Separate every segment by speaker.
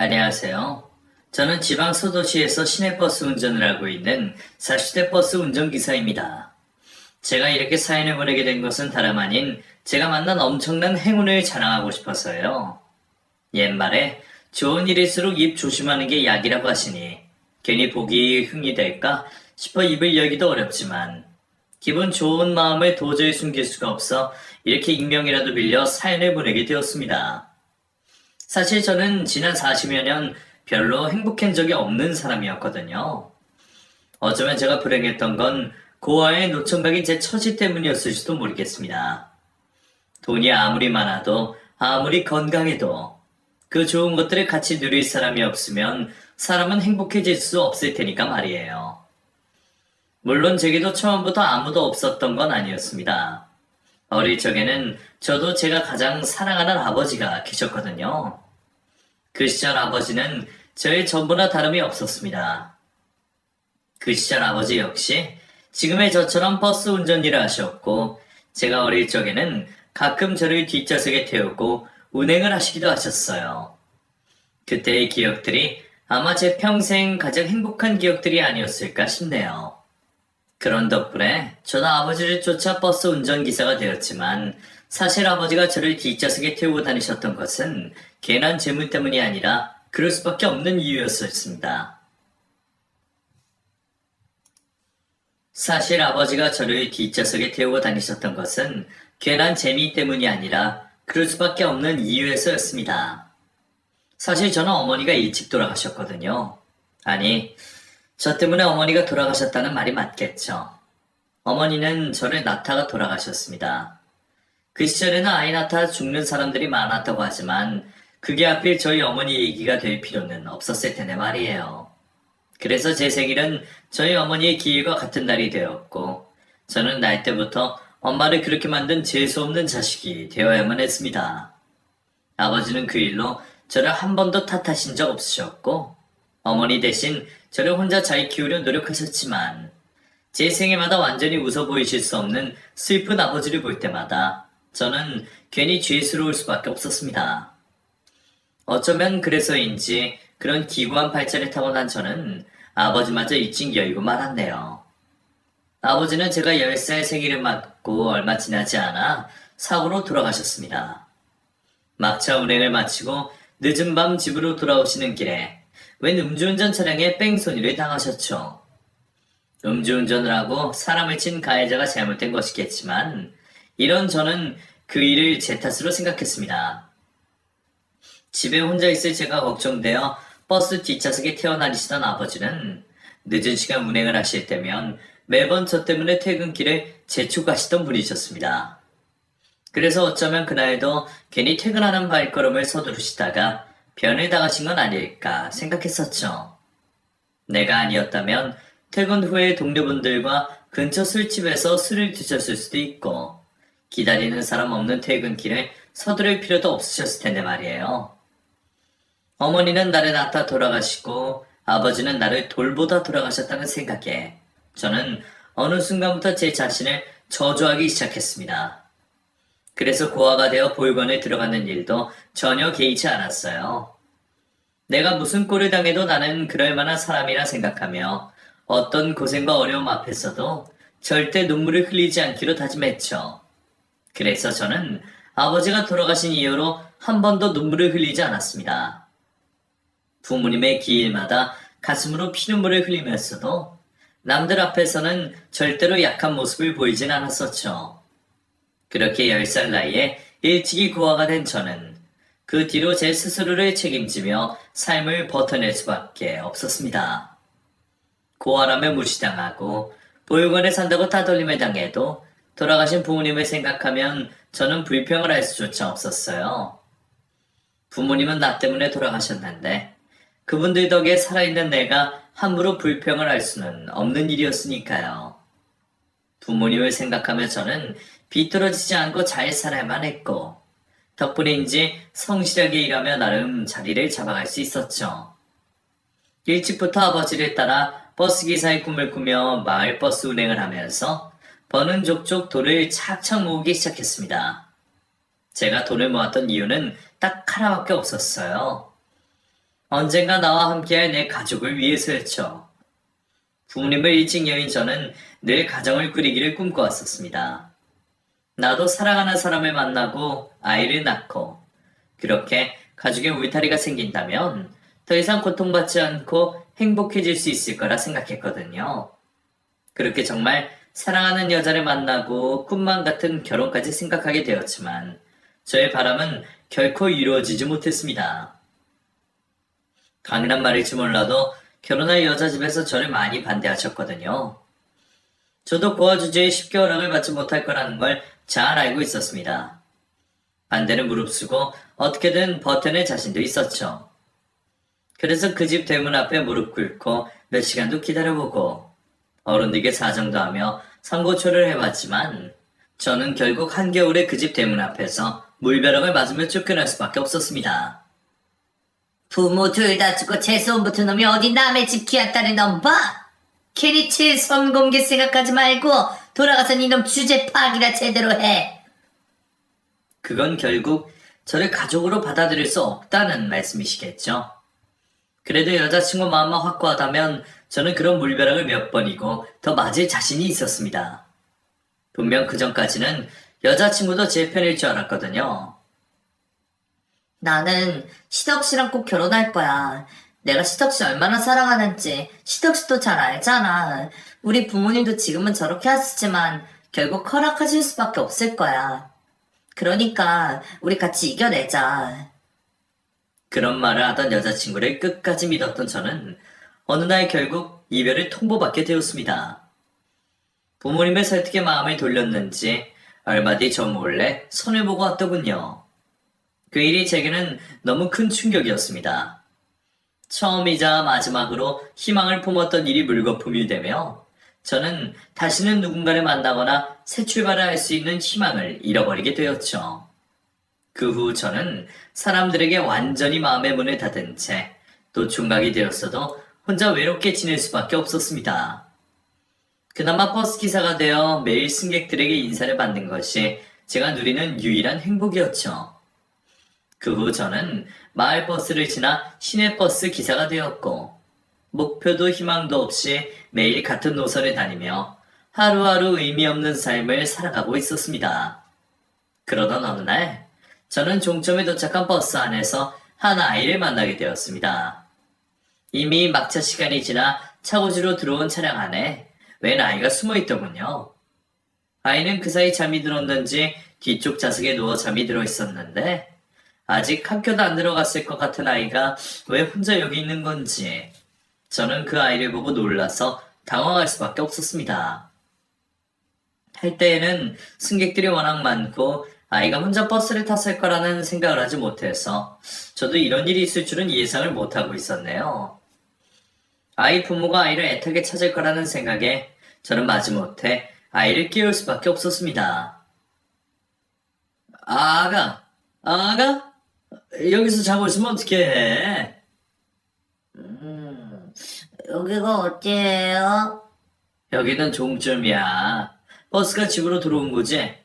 Speaker 1: 안녕하세요. 저는 지방 소도시에서 시내버스 운전을 하고 있는 40대 버스 운전기사입니다. 제가 이렇게 사연을 보내게 된 것은 다름 아닌 제가 만난 엄청난 행운을 자랑하고 싶어서요. 옛말에 좋은 일일수록 입 조심하는 게 약이라고 하시니 괜히 복이 흥이 될까 싶어 입을 열기도 어렵지만 기분 좋은 마음을 도저히 숨길 수가 없어 이렇게 익명이라도 빌려 사연을 보내게 되었습니다. 사실 저는 지난 40여 년 별로 행복한 적이 없는 사람이었거든요. 어쩌면 제가 불행했던 건 고아의 노총각인 제 처지 때문이었을지도 모르겠습니다. 돈이 아무리 많아도 아무리 건강해도 그 좋은 것들을 같이 누릴 사람이 없으면 사람은 행복해질 수 없을 테니까 말이에요. 물론 제게도 처음부터 아무도 없었던 건 아니었습니다. 어릴 적에는 저도 제가 가장 사랑하는 아버지가 계셨거든요. 그 시절 아버지는 저의 전부나 다름이 없었습니다. 그 시절 아버지 역시 지금의 저처럼 버스 운전 일을 하셨고 제가 어릴 적에는 가끔 저를 뒷좌석에 태우고 운행을 하시기도 하셨어요. 그때의 기억들이 아마 제 평생 가장 행복한 기억들이 아니었을까 싶네요. 그런 덕분에 저도 아버지를 쫓아 버스 운전기사가 되었지만 사실 아버지가 저를 뒷좌석에 태우고 다니셨던 것은 괜한 재물 때문이 아니라 그럴 수밖에 없는 이유였습니다. 사실 아버지가 저를 뒷좌석에 태우고 다니셨던 것은 괜한 재미 때문이 아니라 그럴 수밖에 없는 이유에서였습니다. 사실 저는 어머니가 일찍 돌아가셨거든요. 아니, 저 때문에 어머니가 돌아가셨다는 말이 맞겠죠. 어머니는 저를 낳다가 돌아가셨습니다. 그 시절에는 아이 낳다 죽는 사람들이 많았다고 하지만 그게 하필 저희 어머니 얘기가 될 필요는 없었을 텐데 말이에요. 그래서 제 생일은 저희 어머니의 기일과 같은 날이 되었고 저는 날 때부터 엄마를 그렇게 만든 재수없는 자식이 되어야만 했습니다. 아버지는 그 일로 저를 한 번도 탓하신 적 없으셨고 어머니 대신 저를 혼자 잘 키우려 노력하셨지만 제 생일마다 완전히 웃어 보이실 수 없는 슬픈 아버지를 볼 때마다 저는 괜히 죄스러울 수밖에 없었습니다. 어쩌면 그래서인지 그런 기구한 발자를 타고난 저는 아버지마저 일찍 열고 말았네요. 아버지는 제가 10살 생일을 맞고 얼마 지나지 않아 사고로 돌아가셨습니다. 막차 운행을 마치고 늦은 밤 집으로 돌아오시는 길에 웬 음주운전 차량에 뺑소니를 당하셨죠. 음주운전을 하고 사람을 친 가해자가 잘못된 것이겠지만 이런 저는 그 일을 제 탓으로 생각했습니다. 집에 혼자 있을 제가 걱정되어 버스 뒷좌석에 태어나시던 아버지는 늦은 시간 운행을 하실 때면 매번 저 때문에 퇴근길에 재촉하시던 분이셨습니다. 그래서 어쩌면 그날도 괜히 퇴근하는 발걸음을 서두르시다가 변을 당하신 건 아닐까 생각했었죠. 내가 아니었다면 퇴근 후에 동료분들과 근처 술집에서 술을 드셨을 수도 있고 기다리는 사람 없는 퇴근길에 서두를 필요도 없으셨을 텐데 말이에요. 어머니는 나를 낳다 돌아가시고 아버지는 나를 돌보다 돌아가셨다는 생각에 저는 어느 순간부터 제 자신을 저주하기 시작했습니다. 그래서 고아가 되어 보육원에 들어가는 일도 전혀 개의치 않았어요. 내가 무슨 꼴을 당해도 나는 그럴 만한 사람이라 생각하며 어떤 고생과 어려움 앞에서도 절대 눈물을 흘리지 않기로 다짐했죠. 그래서 저는 아버지가 돌아가신 이후로 한 번도 눈물을 흘리지 않았습니다. 부모님의 기일마다 가슴으로 피눈물을 흘리면서도 남들 앞에서는 절대로 약한 모습을 보이진 않았었죠. 그렇게 10살 나이에 일찍이 고아가 된 저는 그 뒤로 제 스스로를 책임지며 삶을 버텨낼 수밖에 없었습니다. 고아라며 무시당하고 보육원에 산다고 따돌림을 당해도 돌아가신 부모님을 생각하면 저는 불평을 할 수조차 없었어요. 부모님은 나 때문에 돌아가셨는데 그분들 덕에 살아있는 내가 함부로 불평을 할 수는 없는 일이었으니까요. 부모님을 생각하며 저는 비뚤어지지 않고 잘 살아야만 했고 덕분인지 성실하게 일하며 나름 자리를 잡아갈 수 있었죠. 일찍부터 아버지를 따라 버스기사의 꿈을 꾸며 마을버스 운행을 하면서 버는 족족 돈을 착착 모으기 시작했습니다. 제가 돈을 모았던 이유는 딱 하나밖에 없었어요. 언젠가 나와 함께할 내 가족을 위해서였죠. 부모님을 일찍 여인 저는 늘 가정을 꾸리기를 꿈꿔왔었습니다. 나도 사랑하는 사람을 만나고 아이를 낳고 그렇게 가족의 울타리가 생긴다면 더 이상 고통받지 않고 행복해질 수 있을 거라 생각했거든요. 그렇게 정말 사랑하는 여자를 만나고 꿈만 같은 결혼까지 생각하게 되었지만 저의 바람은 결코 이루어지지 못했습니다. 강인한 말일지 몰라도 결혼할 여자 집에서 저를 많이 반대하셨거든요. 저도 고아 주제에 쉽게 허락을 받지 못할 거라는 걸 잘 알고 있었습니다. 반대는 무릅쓰고 어떻게든 버텨낼 자신도 있었죠. 그래서 그 집 대문 앞에 무릎 꿇고 몇 시간도 기다려보고 어른들에게 사정도 하며 상고초를 해봤지만 저는 결국 한겨울에 그 집 대문 앞에서 물벼락을 맞으며 쫓겨날 수밖에 없었습니다.
Speaker 2: 부모 둘 다 죽고 재수원 붙은 놈이 어디 남의 집 기아딸을 넘봐? 괜히 재수원 공개 생각하지 말고 돌아가서 니놈 주제 파악이나 제대로 해.
Speaker 1: 그건 결국 저를 가족으로 받아들일 수 없다는 말씀이시겠죠. 그래도 여자친구 마음만 확고하다면 저는 그런 물벼락을 몇 번이고 더 맞을 자신이 있었습니다. 분명 그 전까지는 여자친구도 제 편일 줄 알았거든요.
Speaker 2: 나는 시덕씨랑 꼭 결혼할 거야. 내가 시덕씨 얼마나 사랑하는지 시덕씨도 잘 알잖아. 우리 부모님도 지금은 저렇게 하시지만 결국 허락하실 수밖에 없을 거야. 그러니까 우리 같이 이겨내자.
Speaker 1: 그런 말을 하던 여자친구를 끝까지 믿었던 저는 어느 날 결국 이별을 통보받게 되었습니다. 부모님의 설득에 마음을 돌렸는지 얼마 뒤 저 몰래 손을 보고 왔더군요. 그 일이 제게는 너무 큰 충격이었습니다. 처음이자 마지막으로 희망을 품었던 일이 물거품이 되며 저는 다시는 누군가를 만나거나 새 출발을 할 수 있는 희망을 잃어버리게 되었죠. 그 후 저는 사람들에게 완전히 마음의 문을 닫은 채 또 총각이 되었어도 혼자 외롭게 지낼 수밖에 없었습니다. 그나마 버스 기사가 되어 매일 승객들에게 인사를 받는 것이 제가 누리는 유일한 행복이었죠. 그 후 저는 마을 버스를 지나 시내 버스 기사가 되었고 목표도 희망도 없이 매일 같은 노선을 다니며 하루하루 의미 없는 삶을 살아가고 있었습니다. 그러던 어느 날 저는 종점에 도착한 버스 안에서 한 아이를 만나게 되었습니다. 이미 막차 시간이 지나 차고지로 들어온 차량 안에 웬 아이가 숨어 있더군요. 아이는 그 사이 잠이 들었는지 뒤쪽 좌석에 누워 잠이 들어 있었는데 아직 학교도 안 들어갔을 것 같은 아이가 왜 혼자 여기 있는 건지 저는 그 아이를 보고 놀라서 당황할 수밖에 없었습니다. 할 때에는 승객들이 워낙 많고 아이가 혼자 버스를 탔을 거라는 생각을 하지 못해서 저도 이런 일이 있을 줄은 예상을 못하고 있었네요. 아이 부모가 아이를 애타게 찾을 거라는 생각에 저는 마지못해 아이를 깨울 수밖에 없었습니다. 아가? 여기서 자고 있으면 어떡해?
Speaker 2: 여기가 어디예요?
Speaker 1: 여기는 종점이야. 버스가 집으로 들어온 거지?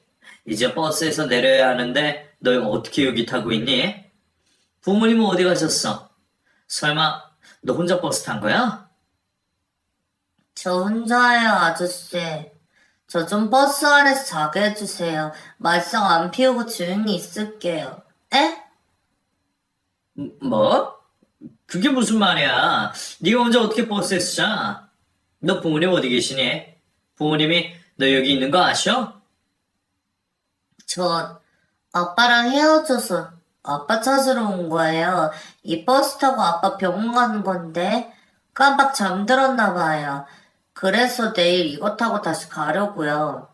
Speaker 1: 이제 버스에서 내려야 하는데 너 어떻게 여기 타고 있니? 부모님은 어디 가셨어? 설마 너 혼자 버스 탄 거야?
Speaker 2: 저 혼자예요, 아저씨. 저 좀 버스 안에서 자게 해주세요. 말썽 안 피우고 조용히 있을게요. 에?
Speaker 1: 뭐? 그게 무슨 말이야? 네가 혼자 어떻게 버스에서 자? 너 부모님 어디 계시니? 부모님이 너 여기 있는 거 아셔?
Speaker 2: 저 아빠랑 헤어져서 아빠 찾으러 온 거예요. 이 버스 타고 아빠 병원 가는 건데 깜빡 잠들었나 봐요. 그래서 내일 이거 타고 다시 가려고요.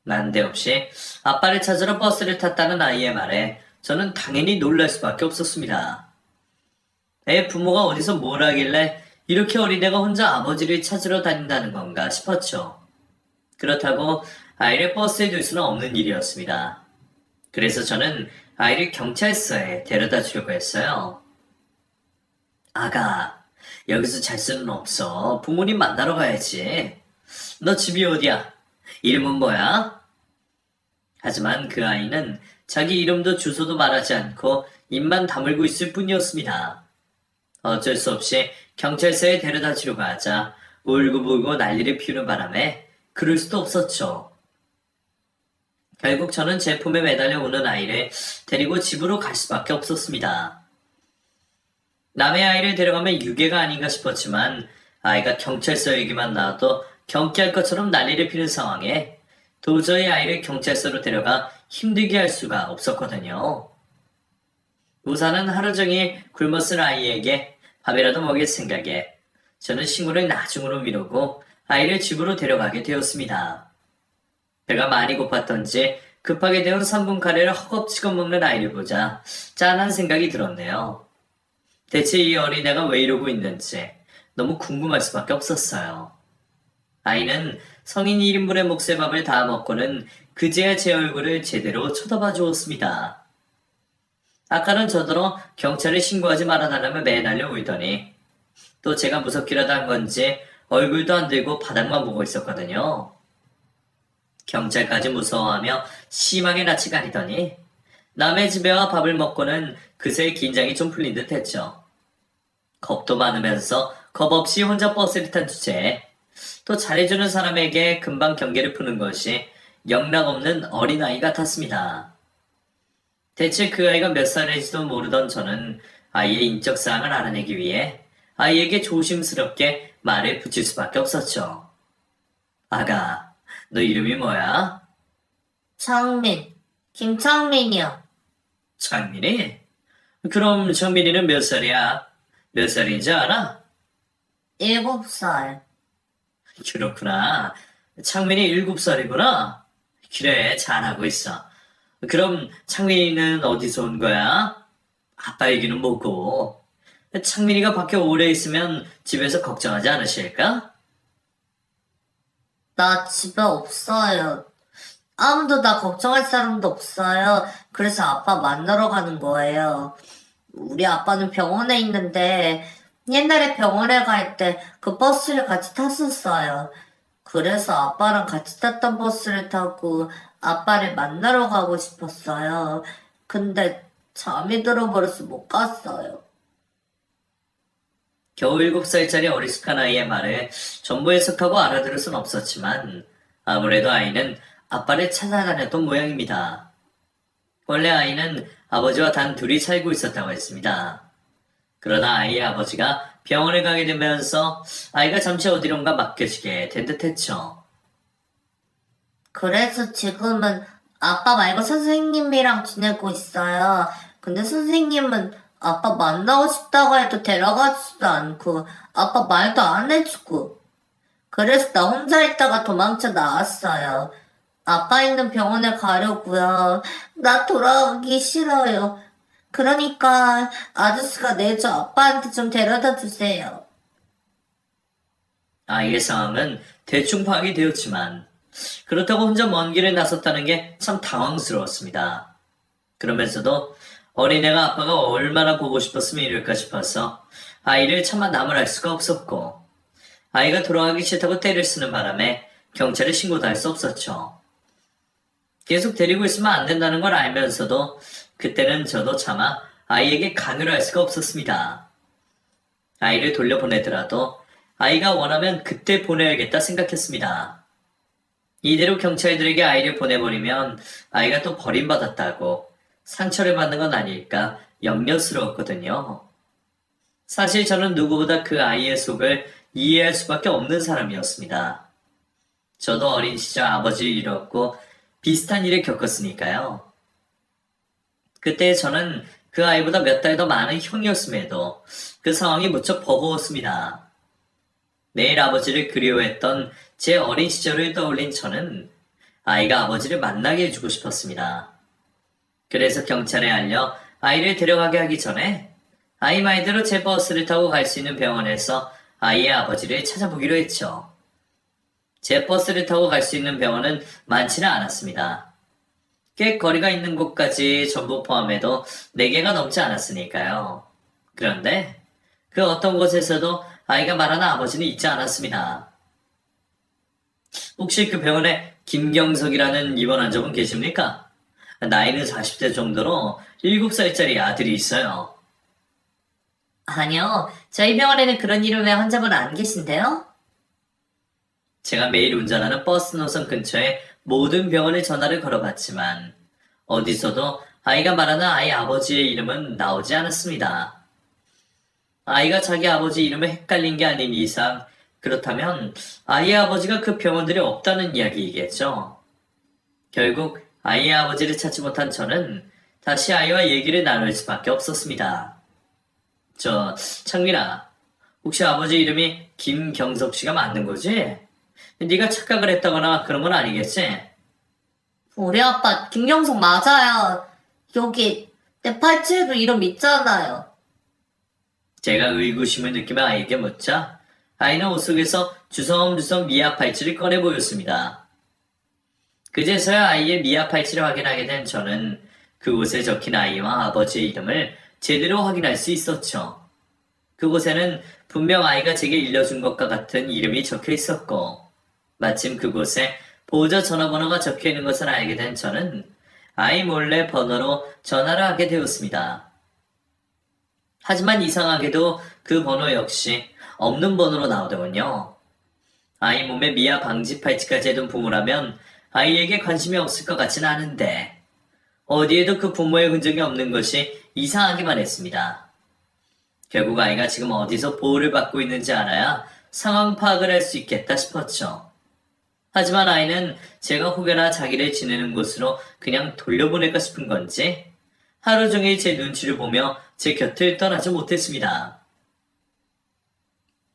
Speaker 1: 난데없이 아빠를 찾으러 버스를 탔다는 아이의 말에 저는 당연히 놀랄 수밖에 없었습니다. 애 부모가 어디서 뭘 하길래 이렇게 어린애가 혼자 아버지를 찾으러 다닌다는 건가 싶었죠. 그렇다고 아이를 버스에 둘 수는 없는 일이었습니다. 그래서 저는 아이를 경찰서에 데려다 주려고 했어요. 아가, 여기서 잘 수는 없어. 부모님 만나러 가야지. 너 집이 어디야? 이름은 뭐야? 하지만 그 아이는 자기 이름도 주소도 말하지 않고 입만 다물고 있을 뿐이었습니다. 어쩔 수 없이 경찰서에 데려다 주려고 하자 울고불고 난리를 피우는 바람에 그럴 수도 없었죠. 결국 저는 제품에 매달려 오는 아이를 데리고 집으로 갈 수밖에 없었습니다. 남의 아이를 데려가면 유괴가 아닌가 싶었지만 아이가 경찰서 얘기만 나와도 경기할 것처럼 난리를 피는 상황에 도저히 아이를 경찰서로 데려가 힘들게 할 수가 없었거든요. 우선은 하루 종일 굶어 쓴 아이에게 밥이라도 먹일 생각에 저는 신고를 나중으로 미루고 아이를 집으로 데려가게 되었습니다. 배가 많이 고팠던지 급하게 데운 3분 카레를 허겁지겁 먹는 아이를 보자 짠한 생각이 들었네요. 대체 이 어린애가 왜 이러고 있는지 너무 궁금할 수밖에 없었어요. 아이는 성인 1인분의 몫의 다 먹고는 그제야 제 얼굴을 제대로 쳐다봐 주었습니다. 아까는 저더러 경찰에 신고하지 말아달라며 매달려 울더니 또 제가 무섭기라도 한 건지 얼굴도 안 들고 바닥만 보고 있었거든요. 경찰까지 무서워하며 심하게 낯이 가리더니 남의 집에 와 밥을 먹고는 그새 긴장이 좀 풀린 듯 했죠. 겁도 많으면서 겁 없이 혼자 버스를 탄 주제에 또 잘해주는 사람에게 금방 경계를 푸는 것이 영락없는 어린아이 같았습니다. 대체 그 아이가 몇 살인지도 모르던 저는 아이의 인적사항을 알아내기 위해 아이에게 조심스럽게 말을 붙일 수밖에 없었죠. 아가, 너 이름이 뭐야?
Speaker 2: 창민, 김창민이요.
Speaker 1: 창민이? 그럼 창민이는 몇 살이야? 몇 살인지 알아?
Speaker 2: 7살.
Speaker 1: 그렇구나. 창민이 7살이구나. 그래, 잘하고 있어. 그럼 창민이는 어디서 온 거야? 아빠 얘기는 뭐고? 창민이가 밖에 오래 있으면 집에서 걱정하지 않으실까?
Speaker 2: 나 집에 없어요. 아무도 나 걱정할 사람도 없어요. 그래서 아빠 만나러 가는 거예요. 우리 아빠는 병원에 있는데 옛날에 병원에 갈 때 그 버스를 같이 탔었어요. 그래서 아빠랑 같이 탔던 버스를 타고 아빠를 만나러 가고 싶었어요. 근데 잠이 들어버려서 못 갔어요.
Speaker 1: 겨우 7살짜리 어리숙한 아이의 말을 전부 해석하고 알아들을 순 없었지만 아무래도 아이는 아빠를 찾아다녔던 모양입니다. 원래 아이는 아버지와 단 둘이 살고 있었다고 했습니다. 그러나 아이의 아버지가 병원에 가게 되면서 아이가 잠시 어디론가 맡겨지게 된 듯했죠.
Speaker 2: 그래서 지금은 아빠 말고 선생님이랑 지내고 있어요. 근데 선생님은 아빠 만나고 싶다고 해도 데려가지도 않고 아빠 말도 안 해주고 그래서 나 혼자 있다가 도망쳐 나왔어요. 아빠 있는 병원에 가려고요. 나 돌아가기 싫어요. 그러니까 아저씨가 내줘 아빠한테 좀 데려다 주세요.
Speaker 1: 아이의 상황은 대충 파악이 되었지만 그렇다고 혼자 먼 길에 나섰다는 게 참 당황스러웠습니다. 그러면서도 어린애가 아빠가 얼마나 보고 싶었으면 이럴까 싶어서 아이를 차마 나무랄 수가 없었고 아이가 돌아가기 싫다고 떼를 쓰는 바람에 경찰에 신고도 할 수 없었죠. 계속 데리고 있으면 안 된다는 걸 알면서도 그때는 저도 차마 아이에게 강요를 할 수가 없었습니다. 아이를 돌려보내더라도 아이가 원하면 그때 보내야겠다 생각했습니다. 이대로 경찰들에게 아이를 보내버리면 아이가 또 버림받았다고 상처를 받는 건 아닐까 염려스러웠거든요. 사실 저는 누구보다 그 아이의 속을 이해할 수밖에 없는 사람이었습니다. 저도 어린 시절 아버지를 잃었고 비슷한 일을 겪었으니까요. 그때 저는 그 아이보다 몇 달 더 많은 형이었음에도 그 상황이 무척 버거웠습니다. 매일 아버지를 그리워했던 제 어린 시절을 떠올린 저는 아이가 아버지를 만나게 해주고 싶었습니다. 그래서 경찰에 알려 아이를 데려가게 하기 전에 아이 말대로 제 버스를 타고 갈 수 있는 병원에서 아이의 아버지를 찾아보기로 했죠. 제 버스를 타고 갈 수 있는 병원은 많지는 않았습니다. 꽤 거리가 있는 곳까지 전부 포함해도 4개가 넘지 않았으니까요. 그런데 그 어떤 곳에서도 아이가 말하는 아버지는 있지 않았습니다. 혹시 그 병원에 김경석이라는 입원 환자분 계십니까? 나이는 40대 정도로 7살짜리 아들이 있어요.
Speaker 2: 아니요, 저희 병원에는 그런 이름의 환자분 안 계신데요?
Speaker 1: 제가 매일 운전하는 버스 노선 근처에 모든 병원에 전화를 걸어봤지만 어디서도 아이가 말하는 아이 아버지의 이름은 나오지 않았습니다. 아이가 자기 아버지 이름에 헷갈린 게 아닌 이상 그렇다면 아이의 아버지가 그 병원들이 없다는 이야기이겠죠. 결국 아이의 아버지를 찾지 못한 저는 다시 아이와 얘기를 나눌 수밖에 없었습니다. 창민아, 혹시 아버지 이름이 김경석 씨가 맞는 거지? 네가 착각을 했다거나 그런 건 아니겠지?
Speaker 2: 우리 아빠 김경석 맞아요. 여기 내 팔찌에도 이름 있잖아요.
Speaker 1: 제가 의구심을 느끼며 아이에게 묻자 아이는 옷 속에서 주섬주섬 미아 팔찌를 꺼내 보였습니다. 그제서야 아이의 미아 팔찌를 확인하게 된 저는 그곳에 적힌 아이와 아버지의 이름을 제대로 확인할 수 있었죠. 그곳에는 분명 아이가 제게 일러준 것과 같은 이름이 적혀 있었고 마침 그곳에 보호자 전화번호가 적혀 있는 것을 알게 된 저는 아이 몰래 번호로 전화를 하게 되었습니다. 하지만 이상하게도 그 번호 역시 없는 번호로 나오더군요. 아이 몸에 미아 방지 팔찌까지 해둔 부모라면 아이에게 관심이 없을 것 같지는 않은데 어디에도 그 부모의 흔적이 없는 것이 이상하기만 했습니다. 결국 아이가 지금 어디서 보호를 받고 있는지 알아야 상황 파악을 할 수 있겠다 싶었죠. 하지만 아이는 제가 혹여나 자기를 지내는 곳으로 그냥 돌려보낼까 싶은 건지 하루 종일 제 눈치를 보며 제 곁을 떠나지 못했습니다.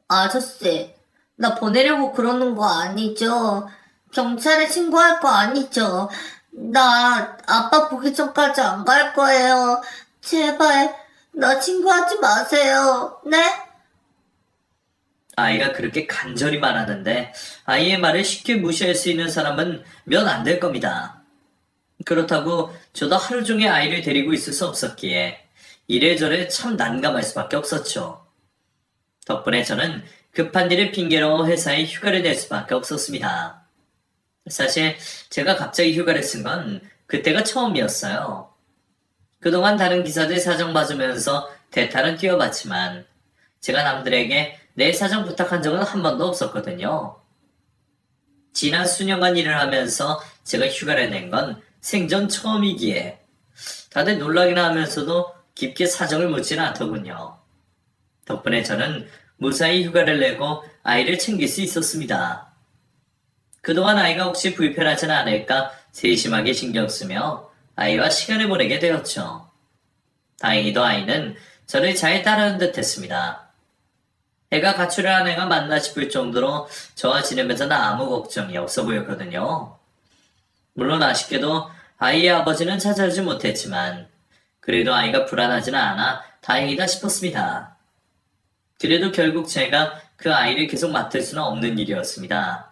Speaker 2: 아저씨, 나 보내려고 그러는 거 아니죠? 경찰에 신고할 거 아니죠? 나 아빠 보기 전까지 안 갈 거예요. 제발, 나 신고하지 마세요. 네?
Speaker 1: 아이가 그렇게 간절히 말하는데 아이의 말을 쉽게 무시할 수 있는 사람은 몇 안 될 겁니다. 그렇다고 저도 하루 종일 아이를 데리고 있을 수 없었기에 이래저래 참 난감할 수밖에 없었죠. 덕분에 저는 급한 일을 핑계로 회사에 휴가를 낼 수밖에 없었습니다. 사실 제가 갑자기 휴가를 쓴 건 그때가 처음이었어요. 그동안 다른 기사들 사정 봐주면서 대타는 뛰어봤지만 제가 남들에게 내 사정 부탁한 적은 한 번도 없었거든요. 지난 수년간 일을 하면서 제가 휴가를 낸 건 생전 처음이기에 다들 놀라기나 하면서도 깊게 사정을 묻지는 않더군요. 덕분에 저는 무사히 휴가를 내고 아이를 챙길 수 있었습니다. 그동안 아이가 혹시 불편하지는 않을까 세심하게 신경 쓰며 아이와 시간을 보내게 되었죠. 다행히도 아이는 저를 잘 따르는 듯 했습니다. 애가 가출을 한 애가 맞나 싶을 정도로 저와 지내면서는 아무 걱정이 없어 보였거든요. 물론 아쉽게도 아이의 아버지는 찾아오지 못했지만 그래도 아이가 불안하지는 않아 다행이다 싶었습니다. 그래도 결국 제가 그 아이를 계속 맡을 수는 없는 일이었습니다.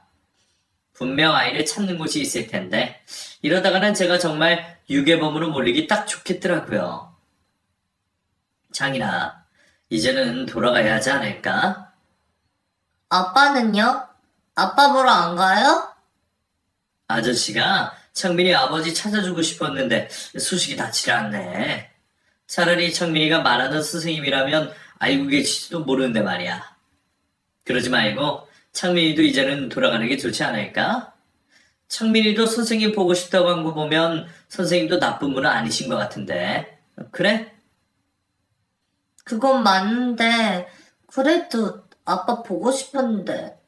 Speaker 1: 분명 아이를 찾는 곳이 있을 텐데 이러다가는 제가 정말 유괴범으로 몰리기 딱 좋겠더라고요. 장인아, 이제는 돌아가야 하지 않을까?
Speaker 2: 아빠는요? 아빠 보러 안 가요?
Speaker 1: 아저씨가 창민이 아버지 찾아주고 싶었는데 소식이 닿지 않네. 차라리 창민이가 말하는 선생님이라면 알고 계실지도 모르는데 말이야. 그러지 말고 창민이도 이제는 돌아가는 게 좋지 않을까? 창민이도 선생님 보고 싶다고 한 거 보면 선생님도 나쁜 분은 아니신 것 같은데. 그래?
Speaker 2: 그건 맞는데, 그래도 아빠 보고 싶었는데.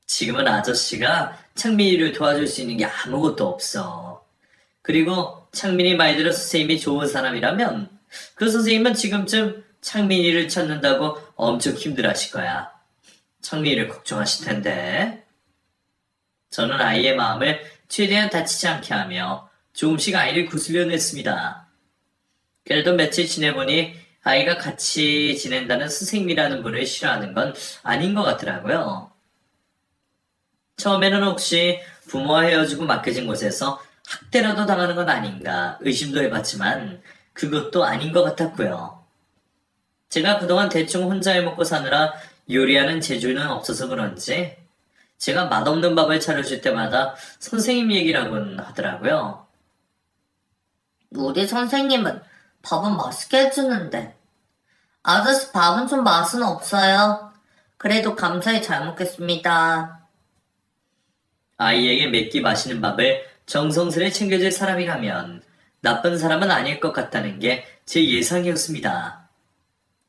Speaker 1: 지금은 아저씨가 창민이를 도와줄 수 있는 게 아무것도 없어. 그리고 창민이 말대로 선생님이 좋은 사람이라면 그 선생님은 지금쯤 창민이를 찾는다고 엄청 힘들어하실 거야. 창민이를 걱정하실 텐데. 저는 아이의 마음을 최대한 다치지 않게 하며 조금씩 아이를 구슬려 냈습니다. 그래도 며칠 지내보니 아이가 같이 지낸다는 선생님이라는 분을 싫어하는 건 아닌 것 같더라고요. 처음에는 혹시 부모와 헤어지고 맡겨진 곳에서 학대라도 당하는 건 아닌가 의심도 해봤지만 그것도 아닌 것 같았고요. 제가 그동안 대충 혼자 해먹고 사느라 요리하는 재주는 없어서 그런지 제가 맛없는 밥을 차려줄 때마다 선생님 얘기라곤 하더라고요.
Speaker 2: 우리 선생님은 밥은 맛있게 해주는데. 아저씨 밥은 좀 맛은 없어요. 그래도 감사히 잘 먹겠습니다.
Speaker 1: 아이에게 몇 끼 맛있는 밥을 정성스레 챙겨줄 사람이라면 나쁜 사람은 아닐 것 같다는 게 제 예상이었습니다.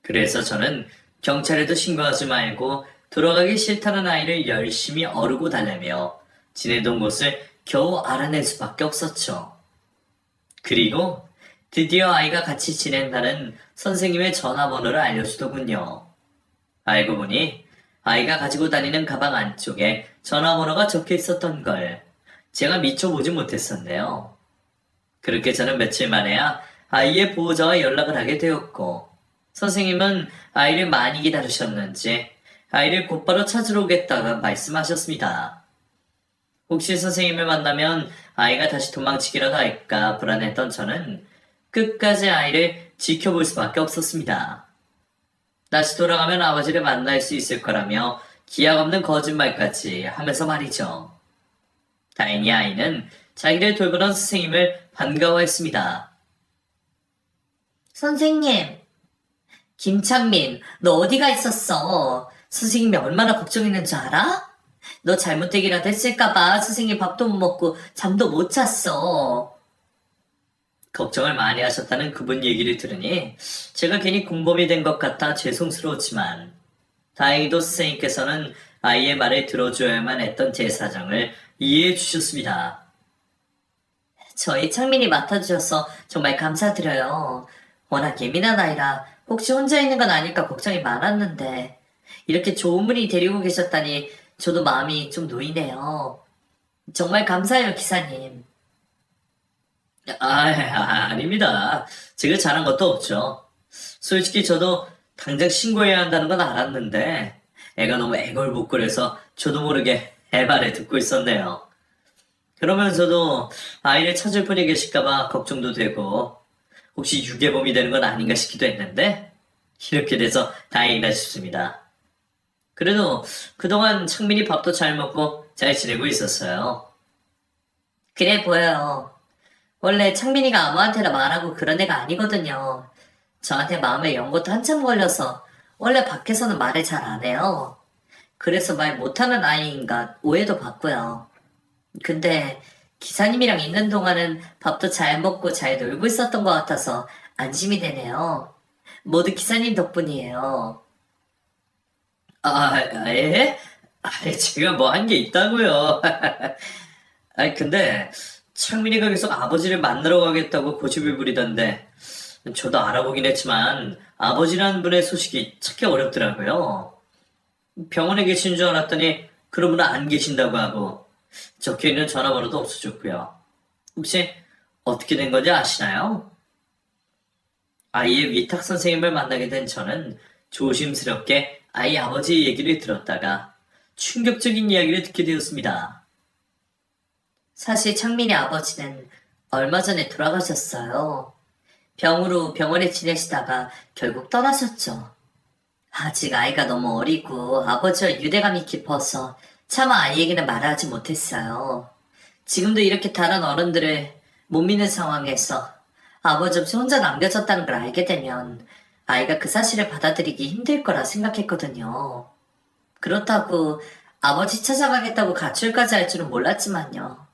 Speaker 1: 그래서 저는 경찰에도 신고하지 말고 돌아가기 싫다는 아이를 열심히 어르고 달래며 지내던 곳을 겨우 알아낼 수밖에 없었죠. 그리고 드디어 아이가 같이 지낸다는 선생님의 전화번호를 알려주더군요. 알고 보니 아이가 가지고 다니는 가방 안쪽에 전화번호가 적혀 있었던 걸 제가 미처 보지 못했었네요. 그렇게 저는 며칠 만에야 아이의 보호자와 연락을 하게 되었고, 선생님은 아이를 많이 기다리셨는지 아이를 곧바로 찾으러 오겠다고 말씀하셨습니다. 혹시 선생님을 만나면 아이가 다시 도망치기라도 할까 불안했던 저는 끝까지 아이를 지켜볼 수밖에 없었습니다. 다시 돌아가면 아버지를 만날 수 있을 거라며 기약 없는 거짓말까지 하면서 말이죠. 다행히 아이는 자기를 돌보던 선생님을 반가워했습니다.
Speaker 2: 선생님, 김창민, 너 어디가 있었어? 선생님이 얼마나 걱정했는 줄 알아? 너 잘못되기라도 했을까봐 선생님 밥도 못 먹고 잠도 못 잤어.
Speaker 1: 걱정을 많이 하셨다는 그분 얘기를 들으니 제가 괜히 공범이 된 것 같아 죄송스러웠지만 다행히도 선생님께서는 아이의 말을 들어줘야만 했던 제 사정을 이해해 주셨습니다.
Speaker 2: 저희 창민이 맡아주셔서 정말 감사드려요. 워낙 예민한 아이라 혹시 혼자 있는 건 아닐까 걱정이 많았는데 이렇게 좋은 분이 데리고 계셨다니 저도 마음이 좀 놓이네요. 정말 감사해요, 기사님.
Speaker 1: 아닙니다. 제가 잘한 것도 없죠. 솔직히 저도 당장 신고해야 한다는 건 알았는데 애가 너무 애걸복걸해서 저도 모르게 애발에 듣고 있었네요. 그러면서도 아이를 찾을 분이 계실까봐 걱정도 되고 혹시 유괴범이 되는 건 아닌가 싶기도 했는데 이렇게 돼서 다행이다 싶습니다. 그래도 그동안 창민이 밥도 잘 먹고 잘 지내고 있었어요.
Speaker 2: 그래 보여요. 원래 창민이가 아무한테나 말하고 그런 애가 아니거든요. 저한테 마음을 연 것도 한참 걸려서 원래 밖에서는 말을 잘 안 해요. 그래서 말 못하는 아이인가 오해도 받고요. 근데 기사님이랑 있는 동안은 밥도 잘 먹고 잘 놀고 있었던 것 같아서 안심이 되네요. 모두 기사님 덕분이에요.
Speaker 1: 예? 제가 뭐 한 게 있다고요. 근데 창민이가 계속 아버지를 만나러 가겠다고 고집을 부리던데 저도 알아보긴 했지만 아버지라는 분의 소식이 찾기 어렵더라고요. 병원에 계신 줄 알았더니 그러면 안 계신다고 하고 적혀있는 전화번호도 없어졌고요. 혹시 어떻게 된 건지 아시나요? 아이의 위탁 선생님을 만나게 된 저는 조심스럽게 아이 아버지의 얘기를 들었다가 충격적인 이야기를 듣게 되었습니다.
Speaker 2: 사실 창민이 아버지는 얼마 전에 돌아가셨어요. 병으로 병원에 지내시다가 결국 떠나셨죠. 아직 아이가 너무 어리고 아버지와 유대감이 깊어서 차마 아이에게는 말하지 못했어요. 지금도 이렇게 다른 어른들을 못 믿는 상황에서 아버지 없이 혼자 남겨졌다는 걸 알게 되면 아이가 그 사실을 받아들이기 힘들 거라 생각했거든요. 그렇다고 아버지 찾아가겠다고 가출까지 할 줄은 몰랐지만요.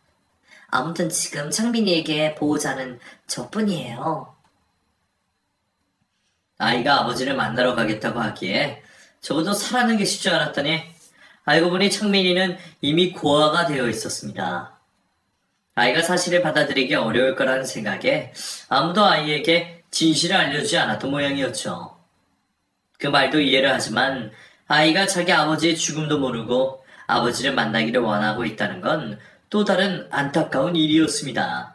Speaker 2: 아무튼 지금 창빈이에게 보호자는 저뿐이에요.
Speaker 1: 아이가 아버지를 만나러 가겠다고 하기에 적어도 살아는 계실 줄 알았더니 알고 보니 창민이는 이미 고아가 되어 있었습니다. 아이가 사실을 받아들이기 어려울 거라는 생각에 아무도 아이에게 진실을 알려주지 않았던 모양이었죠. 그 말도 이해를 하지만 아이가 자기 아버지의 죽음도 모르고 아버지를 만나기를 원하고 있다는 건 또 다른 안타까운 일이었습니다.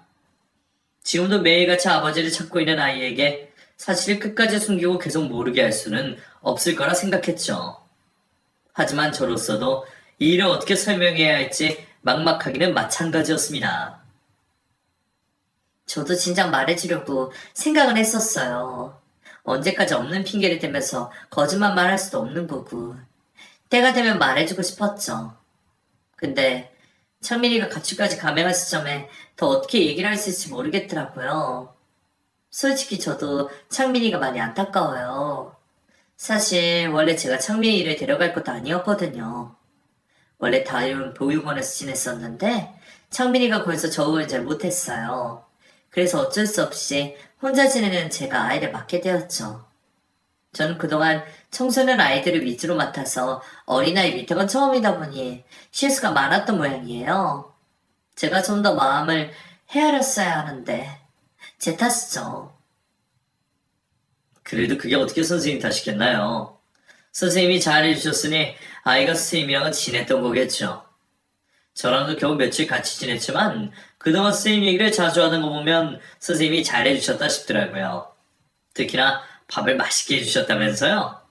Speaker 1: 지금도 매일같이 아버지를 찾고 있는 아이에게 사실을 끝까지 숨기고 계속 모르게 할 수는 없을 거라 생각했죠. 하지만 저로서도 이 일을 어떻게 설명해야 할지 막막하기는 마찬가지였습니다.
Speaker 2: 저도 진작 말해주려고 생각을 했었어요. 언제까지 없는 핑계를 대면서 거짓말 말할 수도 없는 거고. 때가 되면 말해주고 싶었죠. 근데 창민이가 가출까지 감행한 시점에 더 어떻게 얘기를 할 수 있을지 모르겠더라고요. 솔직히 저도 창민이가 많이 안타까워요. 사실 원래 제가 창민이를 데려갈 것도 아니었거든요. 원래 다이온 보육원에서 지냈었는데 창민이가 거기서 적응을 잘 못했어요. 그래서 어쩔 수 없이 혼자 지내는 제가 아이를 맡게 되었죠. 저는 그동안 청소년 아이들을 위주로 맡아서 어린아이 위탁은 처음이다 보니 실수가 많았던 모양이에요. 제가 좀 더 마음을 헤아렸어야 하는데 제 탓이죠.
Speaker 1: 그래도 그게 어떻게 선생님 탓이겠나요? 선생님이 잘해주셨으니 아이가 선생님이랑은 지냈던 거겠죠. 저랑도 겨우 며칠 같이 지냈지만 그동안 선생님 얘기를 자주 하는 거 보면 선생님이 잘해주셨다 싶더라고요. 특히나 밥을 맛있게 해주셨다면서요?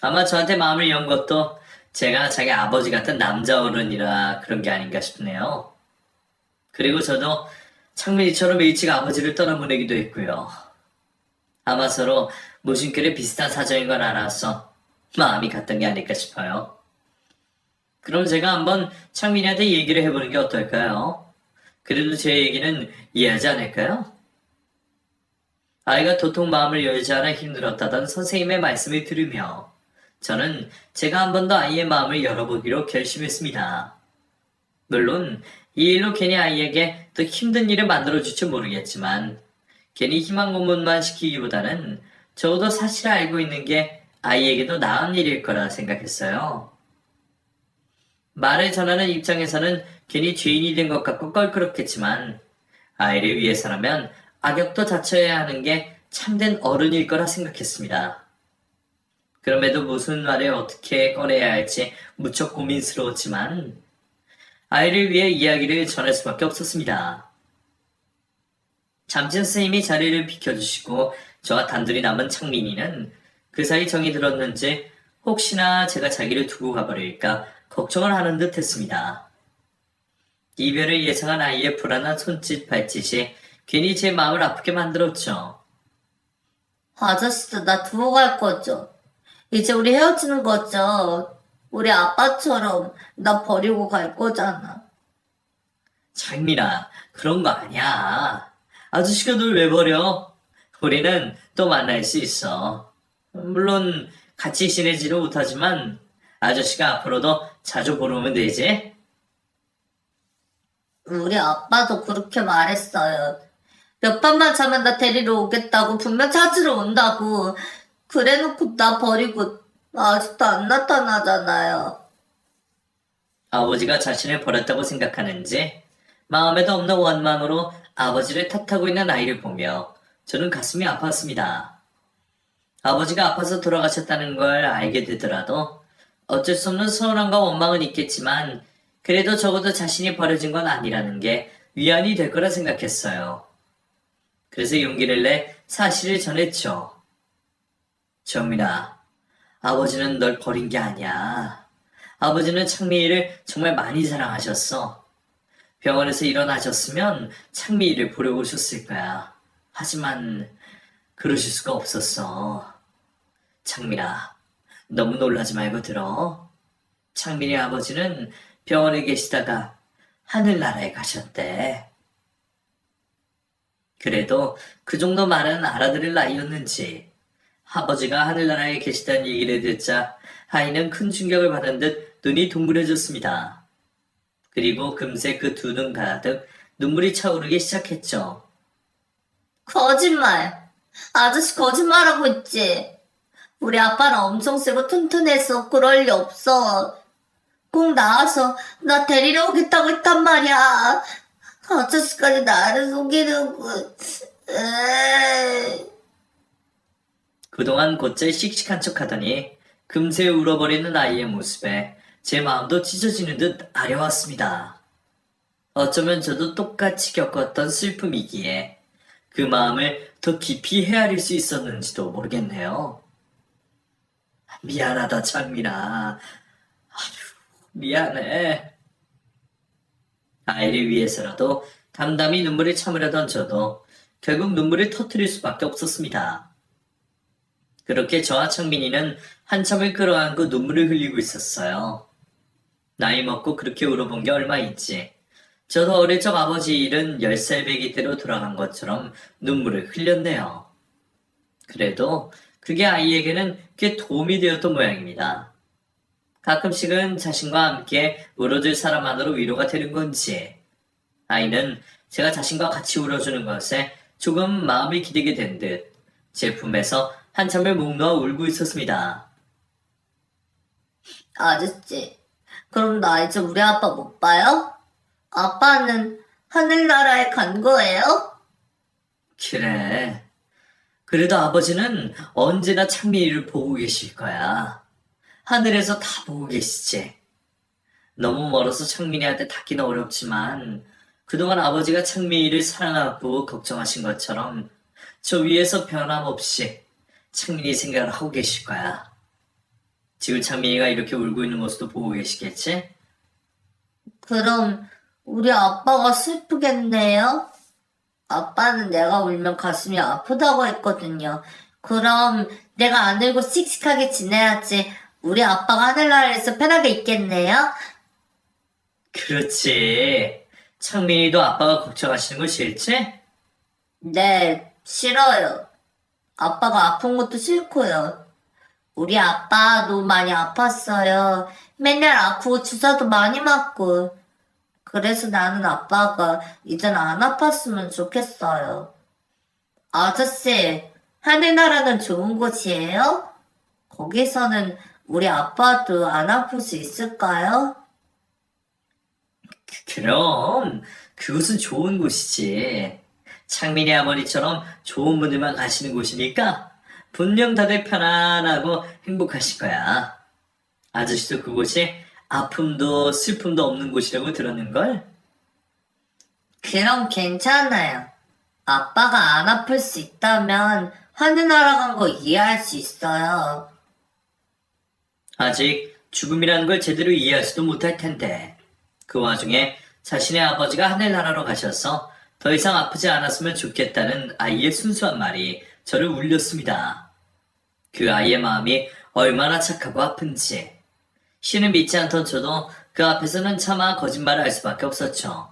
Speaker 1: 아마 저한테 마음을 연 것도 제가 자기 아버지 같은 남자 어른이라 그런 게 아닌가 싶네요. 그리고 저도 창민이처럼 일찍 아버지를 떠나보내기도 했고요. 아마 서로 모순결에 비슷한 사정인 걸 알아서 마음이 같던 게 아닐까 싶어요. 그럼 제가 한번 창민이한테 얘기를 해보는 게 어떨까요? 그래도 제 얘기는 이해하지 않을까요? 아이가 도통 마음을 열지 않아 힘들었다던 선생님의 말씀을 들으며 저는 제가 한 번 더 아이의 마음을 열어보기로 결심했습니다. 물론 이 일로 괜히 아이에게 더 힘든 일을 만들어줄지 모르겠지만 괜히 희망 고문만 시키기보다는 적어도 사실을 알고 있는 게 아이에게도 나은 일일 거라 생각했어요. 말을 전하는 입장에서는 괜히 죄인이 된 것 같고 껄끄럽겠지만 아이를 위해서라면 악역도 다쳐야 하는 게 참된 어른일 거라 생각했습니다. 그럼에도 무슨 말을 어떻게 꺼내야 할지 무척 고민스러웠지만 아이를 위해 이야기를 전할 수밖에 없었습니다. 잠시 선생님이 자리를 비켜주시고 저와 단둘이 남은 창민이는 그 사이 정이 들었는지 혹시나 제가 자기를 두고 가버릴까 걱정을 하는 듯 했습니다. 이별을 예상한 아이의 불안한 손짓 발짓이 괜히 제 마음을 아프게 만들었죠.
Speaker 2: 아저씨도 나 두고 갈 거죠? 이제 우리 헤어지는 거죠? 우리 아빠처럼 나 버리고 갈 거잖아.
Speaker 1: 창민아, 그런 거 아니야. 아저씨가 널 왜 버려? 우리는 또 만날 수 있어. 물론 같이 지내지는 못하지만 아저씨가 앞으로도 자주 보러 오면 되지?
Speaker 2: 우리 아빠도 그렇게 말했어요. 몇 밤만 자면 나 데리러 오겠다고 분명 찾으러 온다고. 그래놓고 나 버리고 아직도 안 나타나잖아요.
Speaker 1: 아버지가 자신을 버렸다고 생각하는지 마음에도 없는 원망으로 아버지를 탓하고 있는 아이를 보며 저는 가슴이 아팠습니다. 아버지가 아파서 돌아가셨다는 걸 알게 되더라도 어쩔 수 없는 서운함과 원망은 있겠지만 그래도 적어도 자신이 버려진 건 아니라는 게 위안이 될 거라 생각했어요. 그래서 용기를 내 사실을 전했죠. 정민아, 아버지는 널 버린 게 아니야. 아버지는 창미이를 정말 많이 사랑하셨어. 병원에서 일어나셨으면 창미이를 보러 오셨을 거야. 하지만 그러실 수가 없었어. 창민아, 너무 놀라지 말고 들어. 창민이 아버지는 병원에 계시다가 하늘나라에 가셨대. 그래도 그 정도 말은 알아들을 나이였는지 아버지가 하늘나라에 계시다는 얘기를 듣자 아이는 큰 충격을 받은 듯 눈이 동그래졌습니다. 그리고 금세 그 두 눈 가득 눈물이 차오르기 시작했죠.
Speaker 2: 거짓말. 아저씨 거짓말하고 있지. 우리 아빠는 엄청 세고 튼튼해서 그럴 리 없어. 꼭 나와서 나 데리러 오겠다고 했단 말이야. 아저씨까지 나를 속이려고. 에이.
Speaker 1: 그동안 곧잘 씩씩한 척하더니 금세 울어버리는 아이의 모습에 제 마음도 찢어지는 듯 아려왔습니다. 어쩌면 저도 똑같이 겪었던 슬픔이기에 그 마음을 더 깊이 헤아릴 수 있었는지도 모르겠네요. 미안하다, 창민아. 아휴, 미안해. 아이를 위해서라도 담담히 눈물을 참으려던 저도 결국 눈물을 터뜨릴 수밖에 없었습니다. 그렇게 저와 창민이는 한참을 끌어안고 눈물을 흘리고 있었어요. 나이 먹고 그렇게 울어본 게 얼마 있지. 저도 어릴 적 아버지 일은 10살 배기 때로 돌아간 것처럼 눈물을 흘렸네요. 그래도 그게 아이에게는 꽤 도움이 되었던 모양입니다. 가끔씩은 자신과 함께 울어줄 사람만으로 위로가 되는 건지, 아이는 제가 자신과 같이 울어주는 것에 조금 마음이 기대게 된 듯 제품에서 한참을 목 놓아 울고 있었습니다.
Speaker 2: 아저씨, 그럼 나 이제 우리 아빠 못 봐요? 아빠는 하늘나라에 간 거예요?
Speaker 1: 그래. 그래도 아버지는 언제나 창민이를 보고 계실 거야. 하늘에서 다 보고 계시지. 너무 멀어서 창민이한테 닿기는 어렵지만 그동안 아버지가 창민이를 사랑하고 걱정하신 것처럼 저 위에서 변함없이 창민이 생각을 하고 계실 거야. 지금 창민이가 이렇게 울고 있는 모습도 보고 계시겠지?
Speaker 2: 그럼 우리 아빠가 슬프겠네요? 아빠는 내가 울면 가슴이 아프다고 했거든요. 그럼 내가 안 울고 씩씩하게 지내야지 우리 아빠가 하늘나라에서 편하게 있겠네요?
Speaker 1: 그렇지. 창민이도 아빠가 걱정하시는 거 싫지?
Speaker 2: 네, 싫어요. 아빠가 아픈 것도 싫고요. 우리 아빠도 많이 아팠어요. 맨날 아프고 주사도 많이 맞고. 그래서 나는 아빠가 이젠 안 아팠으면 좋겠어요. 아저씨, 하늘나라는 좋은 곳이에요? 거기서는 우리 아빠도 안 아플 수 있을까요?
Speaker 1: 그럼 그곳은 좋은 곳이지. 창민이 아버지처럼 좋은 분들만 가시는 곳이니까 분명 다들 편안하고 행복하실 거야. 아저씨도 그곳이 아픔도 슬픔도 없는 곳이라고 들었는걸?
Speaker 2: 그럼 괜찮아요. 아빠가 안 아플 수 있다면 하늘나라 간 거 이해할 수 있어요.
Speaker 1: 아직 죽음이라는 걸 제대로 이해하지도 못할 텐데 그 와중에 자신의 아버지가 하늘나라로 가셔서 더 이상 아프지 않았으면 좋겠다는 아이의 순수한 말이 저를 울렸습니다. 그 아이의 마음이 얼마나 착하고 아픈지 신을 믿지 않던 저도 그 앞에서는 차마 거짓말을 할 수밖에 없었죠.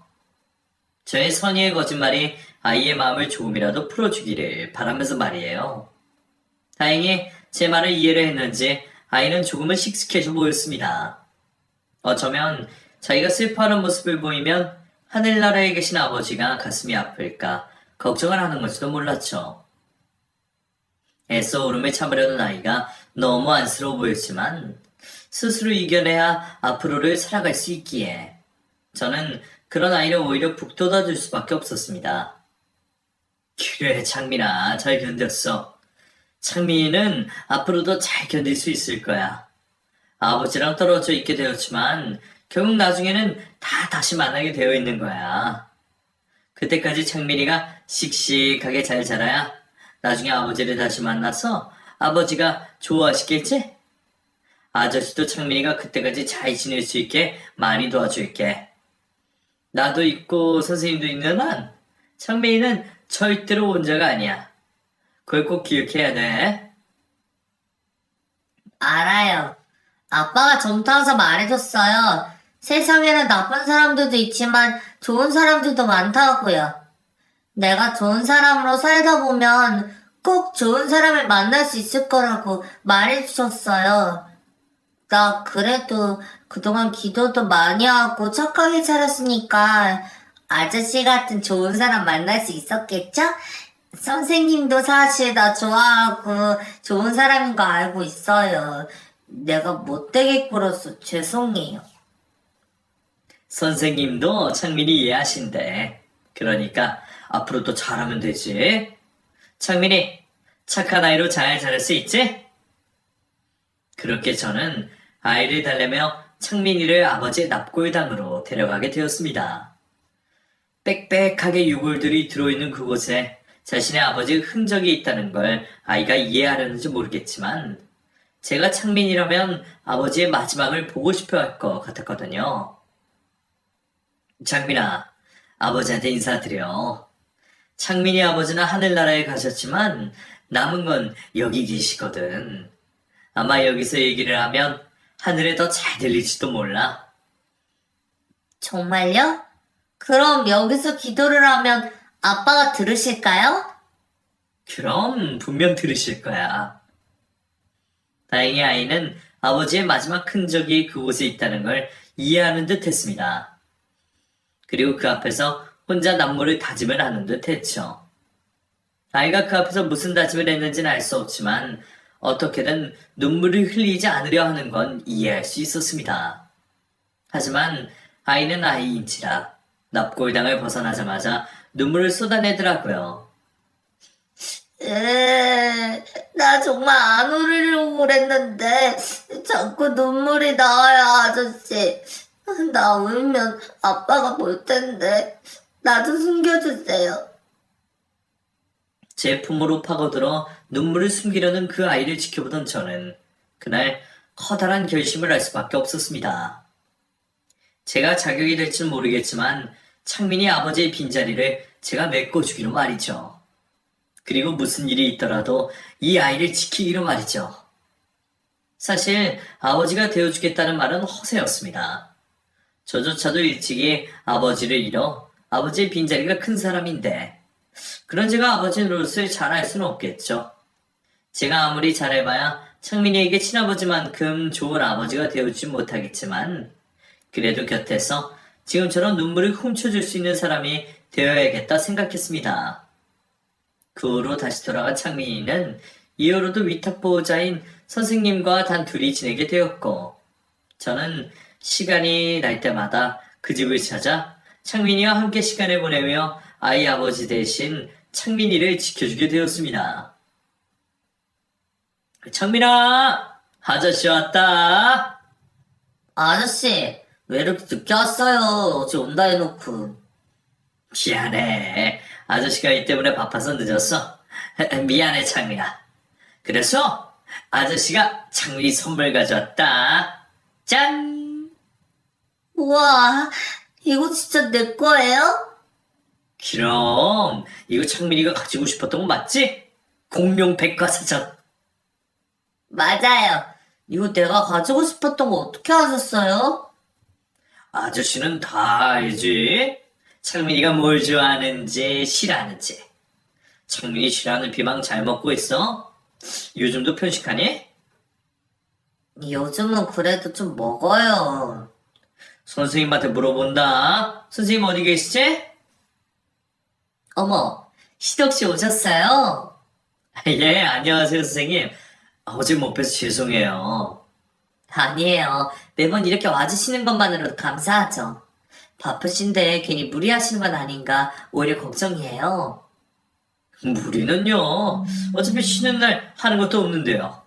Speaker 1: 저의 선의의 거짓말이 아이의 마음을 조금이라도 풀어주기를 바라면서 말이에요. 다행히 제 말을 이해를 했는지 아이는 조금은 씩씩해져 보였습니다. 어쩌면 자기가 슬퍼하는 모습을 보이면 하늘나라에 계신 아버지가 가슴이 아플까 걱정을 하는 건지도 몰랐죠. 애써 울음을 참으려는 아이가 너무 안쓰러워 보였지만 스스로 이겨내야 앞으로를 살아갈 수 있기에 저는 그런 아이를 오히려 북돋아줄 수밖에 없었습니다. 그래, 창민아, 잘 견뎠어. 창민이는 앞으로도 잘 견딜 수 있을 거야. 아버지랑 떨어져 있게 되었지만 결국 나중에는 다 다시 만나게 되어 있는 거야. 그때까지 창민이가 씩씩하게 잘 자라야 나중에 아버지를 다시 만나서 아버지가 좋아하시겠지? 아저씨도 창민이가 그때까지 잘 지낼 수 있게 많이 도와줄게. 나도 있고 선생님도 있는 한 창민이는 절대로 혼자가 아니야. 그걸 꼭 기억해야 돼.
Speaker 2: 알아요. 아빠가 전부터 항상 말해줬어요. 세상에는 나쁜 사람들도 있지만 좋은 사람들도 많다고요. 내가 좋은 사람으로 살다 보면 꼭 좋은 사람을 만날 수 있을 거라고 말해주셨어요. 나 그래도 그동안 기도도 많이 하고 착하게 살았으니까 아저씨 같은 좋은 사람 만날 수 있었겠죠? 선생님도 사실 나 좋아하고 좋은 사람인 거 알고 있어요. 내가 못되게 굴어서 죄송해요.
Speaker 1: 선생님도 창민이 이해하신대. 그러니까 앞으로도 잘하면 되지. 창민이 착한 아이로 잘 자랄 수 있지? 그렇게 저는 아이를 달래며 창민이를 아버지의 납골당으로 데려가게 되었습니다. 빽빽하게 유골들이 들어있는 그곳에 자신의 아버지의 흔적이 있다는 걸 아이가 이해하려는지 모르겠지만 제가 창민이라면 아버지의 마지막을 보고 싶어 할 것 같았거든요. 창민아, 아버지한테 인사드려. 창민이 아버지는 하늘나라에 가셨지만 남은 건 여기 계시거든. 아마 여기서 얘기를 하면 하늘에 더 잘 들릴지도 몰라.
Speaker 2: 정말요? 그럼 여기서 기도를 하면 아빠가 들으실까요?
Speaker 1: 그럼 분명 들으실 거야. 다행히 아이는 아버지의 마지막 흔적이 그곳에 있다는 걸 이해하는 듯 했습니다. 그리고 그 앞에서 혼자 남모를 다짐을 하는 듯 했죠. 아이가 그 앞에서 무슨 다짐을 했는지는 알 수 없지만 어떻게든 눈물을 흘리지 않으려 하는 건 이해할 수 있었습니다. 하지만 아이는 아이인지라 납골당을 벗어나자마자 눈물을 쏟아내더라고요.
Speaker 2: 나 정말 안 울으려고 그랬는데 자꾸 눈물이 나와요, 아저씨. 나 울면 아빠가 볼 텐데 나 좀 숨겨주세요.
Speaker 1: 제 품으로 파고들어 눈물을 숨기려는 그 아이를 지켜보던 저는 그날 커다란 결심을 할 수밖에 없었습니다. 제가 자격이 될진 모르겠지만 창민이 아버지의 빈자리를 제가 메꿔주기로 말이죠. 그리고 무슨 일이 있더라도 이 아이를 지키기로 말이죠. 사실 아버지가 되어주겠다는 말은 허세였습니다. 저조차도 일찍이 아버지를 잃어 아버지의 빈자리가 큰 사람인데 그런 제가 아버지 노릇을 잘할 수는 없겠죠. 제가 아무리 잘해봐야 창민이에게 친아버지만큼 좋은 아버지가 되어주지 못하겠지만 그래도 곁에서 지금처럼 눈물을 훔쳐줄 수 있는 사람이 되어야겠다 생각했습니다. 그 후로 다시 돌아간 창민이는 이후로도 위탁보호자인 선생님과 단둘이 지내게 되었고 저는 시간이 날 때마다 그 집을 찾아 창민이와 함께 시간을 보내며 아이 아버지 대신 창민이를 지켜주게 되었습니다. 창민아! 아저씨 왔다!
Speaker 2: 아저씨, 왜 이렇게 늦게 왔어요? 어제 온다 해놓고.
Speaker 1: 미안해. 아저씨가 이 때문에 바빠서 늦었어. 미안해, 창민아. 그래서 아저씨가 창민이 선물 가져왔다. 짠!
Speaker 2: 우와, 이거 진짜 내 거예요?
Speaker 1: 그럼 이거 창민이가 가지고 싶었던 거 맞지? 공룡 백과사전.
Speaker 2: 맞아요. 이거 내가 가지고 싶었던 거 어떻게 하셨어요?
Speaker 1: 아저씨는 다 알지? 창민이가 뭘 좋아하는지 싫어하는지. 창민이 싫어하는 비망 잘 먹고 있어? 요즘도 편식하니?
Speaker 2: 요즘은 그래도 좀 먹어요.
Speaker 1: 선생님한테 물어본다. 선생님 어디 계시지?
Speaker 2: 어머, 시덕씨 오셨어요?
Speaker 1: 예, 안녕하세요, 선생님. 어제 못 뵈서 죄송해요.
Speaker 2: 아니에요. 매번 이렇게 와주시는 것만으로도 감사하죠. 바쁘신데 괜히 무리하시는 건 아닌가 오히려 걱정이에요.
Speaker 1: 무리는요. 어차피 쉬는 날 하는 것도 없는데요.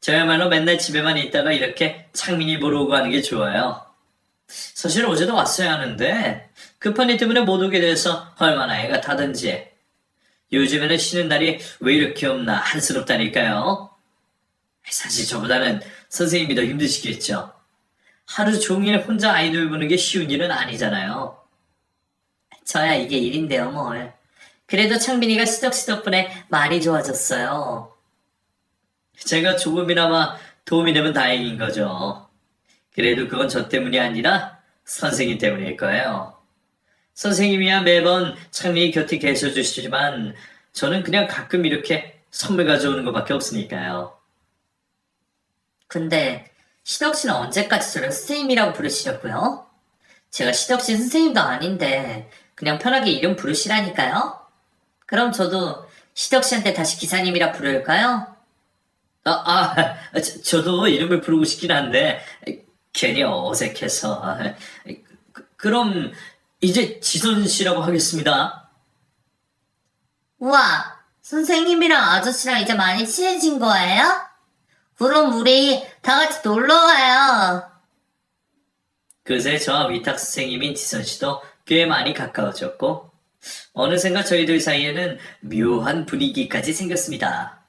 Speaker 1: 저야말로 맨날 집에만 있다가 이렇게 창민이 보러 오고 하는 게 좋아요. 사실 어제도 왔어야 하는데 급한 일 때문에 못 오게 돼서 얼마나 애가 타든지. 요즘에는 쉬는 날이 왜 이렇게 없나 한스럽다니까요. 사실 저보다는 선생님이 더 힘드시겠죠. 하루 종일 혼자 아이돌 보는 게 쉬운 일은 아니잖아요.
Speaker 2: 저야 이게 일인데요, 뭘. 그래도 창빈이가 시덕씨 덕분에 많이 좋아졌어요.
Speaker 1: 제가 조금이나마 도움이 되면 다행인 거죠. 그래도 그건 저 때문이 아니라 선생님 때문일 거예요. 선생님이야 매번 창민이 곁에 계셔 주시지만 저는 그냥 가끔 이렇게 선물 가져오는 것밖에 없으니까요.
Speaker 2: 근데 시덕씨는 언제까지 저를 선생님이라고 부르시려고요? 제가 시덕씨 선생님도 아닌데 그냥 편하게 이름 부르시라니까요? 그럼 저도 시덕씨한테 다시 기사님이라 부를까요?
Speaker 1: 저도 이름을 부르고 싶긴 한데 괜히 어색해서. 그럼 이제 지선 씨라고 하겠습니다.
Speaker 2: 우와, 선생님이랑 아저씨랑 이제 많이 친해진 거예요? 그럼 우리 다 같이 놀러 가요.
Speaker 1: 그새 저와 위탁 선생님인 지선 씨도 꽤 많이 가까워졌고 어느샌가 저희들 사이에는 묘한 분위기까지 생겼습니다.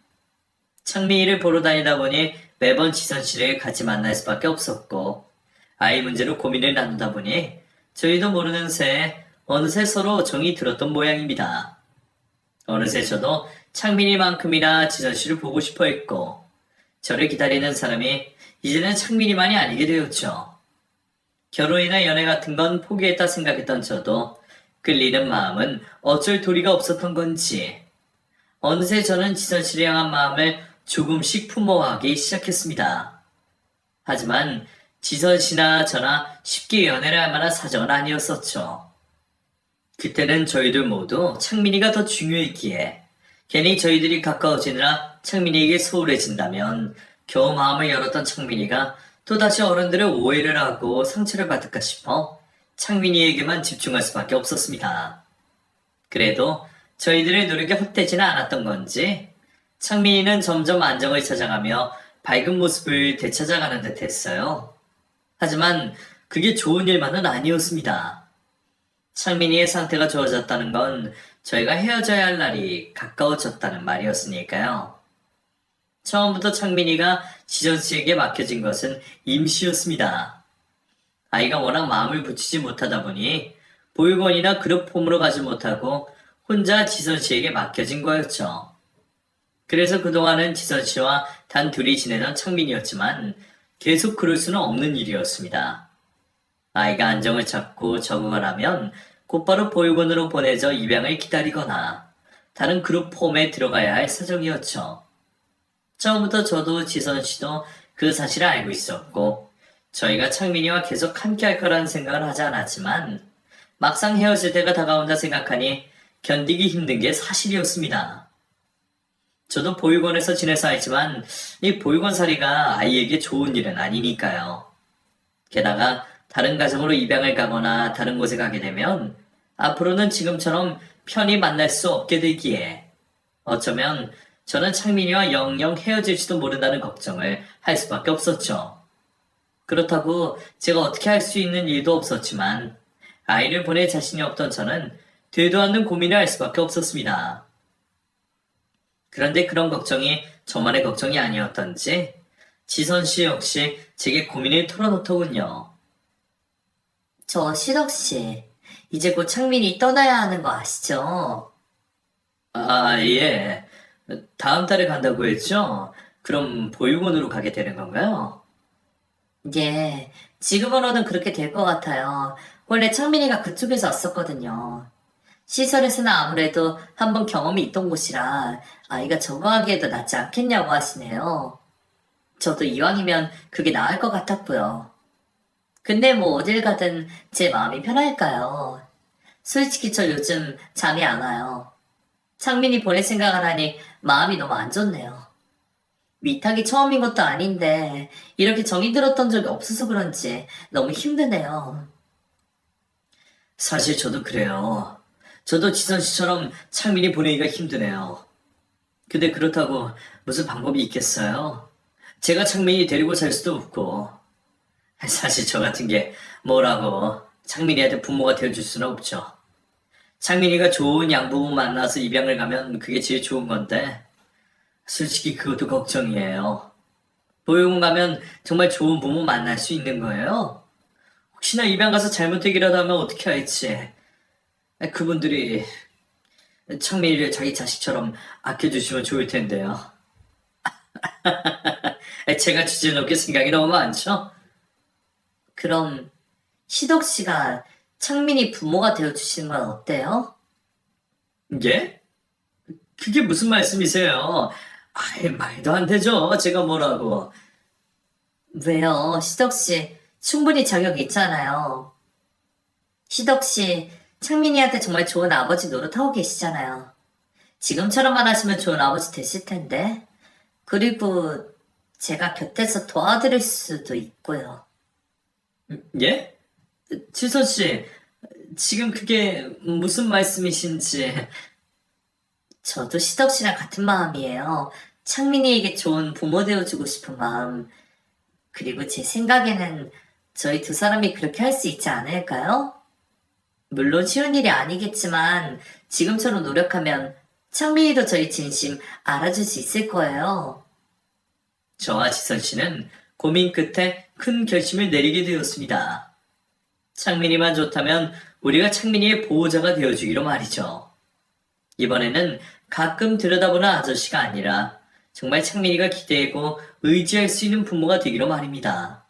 Speaker 1: 창민이를 보러 다니다 보니 매번 지선 씨를 같이 만날 수밖에 없었고 아이 문제로 고민을 나누다 보니 저희도 모르는 새에 어느새 서로 정이 들었던 모양입니다. 어느새 저도 창민이만큼이나 지선 씨를 보고 싶어 했고 저를 기다리는 사람이 이제는 창민이만이 아니게 되었죠. 결혼이나 연애 같은 건 포기했다 생각했던 저도 끌리는 마음은 어쩔 도리가 없었던 건지 어느새 저는 지선 씨를 향한 마음을 조금씩 품어가기 시작했습니다. 하지만 지선 씨나 저나 쉽게 연애를 할 만한 사정은 아니었었죠. 그때는 저희들 모두 창민이가 더 중요했기에 괜히 저희들이 가까워지느라 창민이에게 소홀해진다면 겨우 마음을 열었던 창민이가 또다시 어른들의 오해를 하고 상처를 받을까 싶어 창민이에게만 집중할 수밖에 없었습니다. 그래도 저희들의 노력이 헛되지는 않았던 건지 창민이는 점점 안정을 찾아가며 밝은 모습을 되찾아가는 듯 했어요. 하지만 그게 좋은 일만은 아니었습니다. 창민이의 상태가 좋아졌다는 건 저희가 헤어져야 할 날이 가까워졌다는 말이었으니까요. 처음부터 창민이가 지전 씨에게 맡겨진 것은 임시였습니다. 아이가 워낙 마음을 붙이지 못하다 보니 보육원이나 그룹홈으로 가지 못하고 혼자 지선 씨에게 맡겨진 거였죠. 그래서 그동안은 지선 씨와 단 둘이 지내던 창민이었지만 계속 그럴 수는 없는 일이었습니다. 아이가 안정을 찾고 적응을 하면 곧바로 보육원으로 보내져 입양을 기다리거나 다른 그룹홈에 들어가야 할 사정이었죠. 처음부터 저도 지선 씨도 그 사실을 알고 있었고 저희가 창민이와 계속 함께 할 거라는 생각을 하지 않았지만 막상 헤어질 때가 다가온다 생각하니 견디기 힘든 게 사실이었습니다. 저도 보육원에서 지내서 알지만 이 보육원살이가 아이에게 좋은 일은 아니니까요. 게다가 다른 가정으로 입양을 가거나 다른 곳에 가게 되면 앞으로는 지금처럼 편히 만날 수 없게 되기에 어쩌면 저는 창민이와 영영 헤어질지도 모른다는 걱정을 할 수밖에 없었죠. 그렇다고 제가 어떻게 할 수 있는 일도 없었지만 아이를 보낼 자신이 없던 저는 되도 않는 고민을 할 수밖에 없었습니다. 그런데 그런 걱정이 저만의 걱정이 아니었던지 지선 씨 역시 제게 고민을 털어놓더군요.
Speaker 2: 저 시덕 씨, 이제 곧 창민이 떠나야 하는 거 아시죠?
Speaker 1: 아, 예. 다음 달에 간다고 했죠? 그럼 보육원으로 가게 되는 건가요?
Speaker 2: 예, 지금으로는 그렇게 될 것 같아요. 원래 창민이가 그쪽에서 왔었거든요. 시설에서는 아무래도 한번 경험이 있던 곳이라 아이가 적응하기에도 낫지 않겠냐고 하시네요. 저도 이왕이면 그게 나을 것 같았고요. 근데 뭐 어딜 가든 제 마음이 편할까요? 솔직히 저 요즘 잠이 안 와요. 창민이 보낼 생각을 하니 마음이 너무 안 좋네요. 위탁이 처음인 것도 아닌데 이렇게 정이 들었던 적이 없어서 그런지 너무 힘드네요.
Speaker 1: 사실 저도 그래요. 저도 지선 씨처럼 창민이 보내기가 힘드네요. 근데 그렇다고 무슨 방법이 있겠어요? 제가 창민이 데리고 살 수도 없고. 사실 저 같은 게 뭐라고 창민이한테 부모가 되어줄 수는 없죠. 창민이가 좋은 양부모 만나서 입양을 가면 그게 제일 좋은 건데 솔직히 그것도 걱정이에요. 보육원 가면 정말 좋은 부모 만날 수 있는 거예요? 혹시나 입양 가서 잘못되기라도 하면 어떻게 할지. 그분들이 창민이를 자기 자식처럼 아껴주시면 좋을 텐데요. 제가 주제넘게 생각이 너무 많죠?
Speaker 2: 그럼 시덕 씨가 창민이 부모가 되어주시는 건 어때요?
Speaker 1: 예? 그게 무슨 말씀이세요? 아예 말도 안 되죠. 제가 뭐라고.
Speaker 2: 왜요? 시덕 씨 충분히 자격 있잖아요. 시덕 씨 창민이한테 정말 좋은 아버지 노릇하고 계시잖아요. 지금처럼만 하시면 좋은 아버지 되실 텐데. 그리고 제가 곁에서 도와드릴 수도 있고요.
Speaker 1: 예? 지선 씨, 지금 그게 무슨 말씀이신지.
Speaker 2: 저도 시덕 씨랑 같은 마음이에요. 창민이에게 좋은 부모 되어주고 싶은 마음. 그리고 제 생각에는 저희 두 사람이 그렇게 할 수 있지 않을까요? 물론 쉬운 일이 아니겠지만 지금처럼 노력하면 창민이도 저희 진심 알아줄 수 있을 거예요.
Speaker 1: 저와 지선 씨는 고민 끝에 큰 결심을 내리게 되었습니다. 창민이만 좋다면 우리가 창민이의 보호자가 되어주기로 말이죠. 이번에는 가끔 들여다보는 아저씨가 아니라 정말 창민이가 기대고 의지할 수 있는 부모가 되기로 말입니다.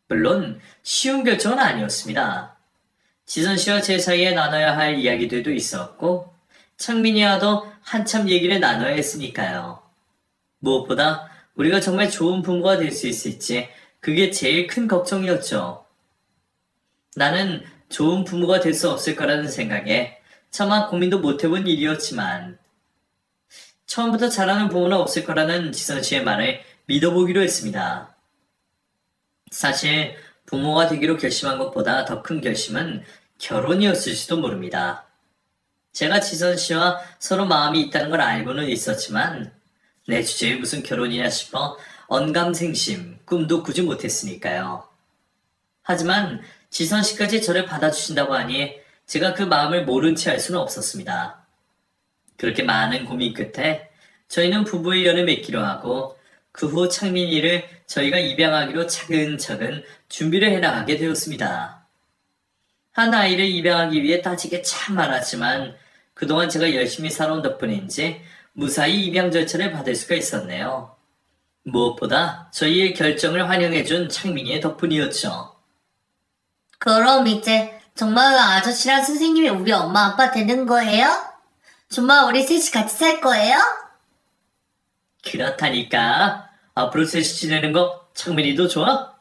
Speaker 1: 물론 쉬운 결정은 아니었습니다. 지선 씨와 제 사이에 나눠야 할 이야기들도 있었고 창민이와도 한참 얘기를 나눠야 했으니까요. 무엇보다 우리가 정말 좋은 부모가 될 수 있을지 그게 제일 큰 걱정이었죠. 나는 좋은 부모가 될 수 없을 거라는 생각에 차마 고민도 못 해본 일이었지만 처음부터 잘하는 부모는 없을 거라는 지선 씨의 말을 믿어보기로 했습니다. 사실 부모가 되기로 결심한 것보다 더 큰 결심은 결혼이었을지도 모릅니다. 제가 지선 씨와 서로 마음이 있다는 걸 알고는 있었지만 내 주제에 무슨 결혼이냐 싶어 언감생심, 꿈도 꾸지 못했으니까요. 하지만 지선 씨까지 저를 받아주신다고 하니 제가 그 마음을 모른 채 할 수는 없었습니다. 그렇게 많은 고민 끝에 저희는 부부의 연을 맺기로 하고 그 후 창민이를 저희가 입양하기로 차근차근 준비를 해나가게 되었습니다. 한 아이를 입양하기 위해 따지게 참 많았지만 그동안 제가 열심히 살아온 덕분인지 무사히 입양 절차를 받을 수가 있었네요. 무엇보다 저희의 결정을 환영해준 창민이의 덕분이었죠.
Speaker 2: 그럼 이제 정말 아저씨랑 선생님이 우리 엄마 아빠 되는 거예요? 정말 우리 셋이 같이 살 거예요?
Speaker 1: 그렇다니까. 앞으로 셋이 지내는 거 창민이도 좋아?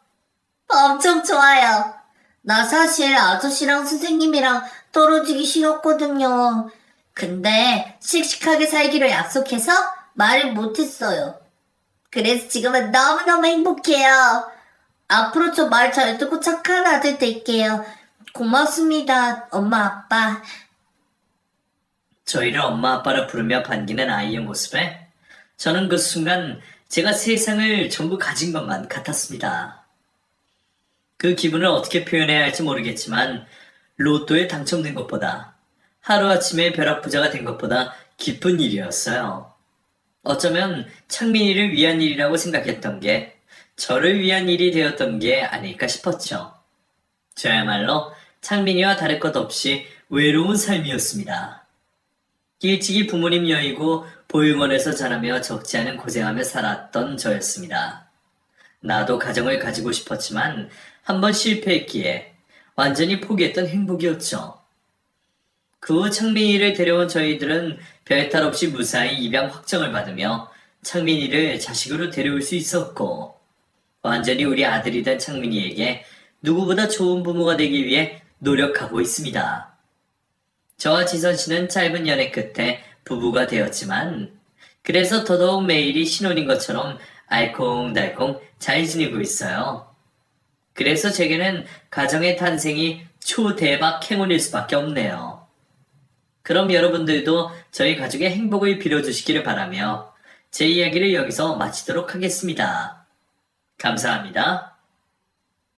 Speaker 2: 엄청 좋아요. 나 사실 아저씨랑 선생님이랑 떨어지기 싫었거든요. 근데 씩씩하게 살기로 약속해서 말을 못했어요. 그래서 지금은 너무너무 행복해요. 앞으로 저 말 잘 듣고 착한 아들 될게요. 고맙습니다, 엄마, 아빠.
Speaker 1: 저희를 엄마 아빠라 부르며 반기는 아이의 모습에 저는 그 순간 제가 세상을 전부 가진 것만 같았습니다. 그 기분을 어떻게 표현해야 할지 모르겠지만 로또에 당첨된 것보다 하루아침에 벼락부자가 된 것보다 기쁜 일이었어요. 어쩌면 창민이를 위한 일이라고 생각했던 게 저를 위한 일이 되었던 게 아닐까 싶었죠. 저야말로 창민이와 다를 것 없이 외로운 삶이었습니다. 일찍이 부모님 여의고 보육원에서 자라며 적지 않은 고생하며 살았던 저였습니다. 나도 가정을 가지고 싶었지만 한번 실패했기에 완전히 포기했던 행복이었죠. 그 후 창민이를 데려온 저희들은 별탈 없이 무사히 입양 확정을 받으며 창민이를 자식으로 데려올 수 있었고 완전히 우리 아들이 된 창민이에게 누구보다 좋은 부모가 되기 위해 노력하고 있습니다. 저와 지선 씨는 짧은 연애 끝에 부부가 되었지만 그래서 더더욱 매일이 신혼인 것처럼 알콩달콩 잘 지내고 있어요. 그래서 제게는 가정의 탄생이 초대박 행운일 수밖에 없네요. 그럼 여러분들도 저희 가족의 행복을 빌어주시기를 바라며 제 이야기를 여기서 마치도록 하겠습니다. 감사합니다.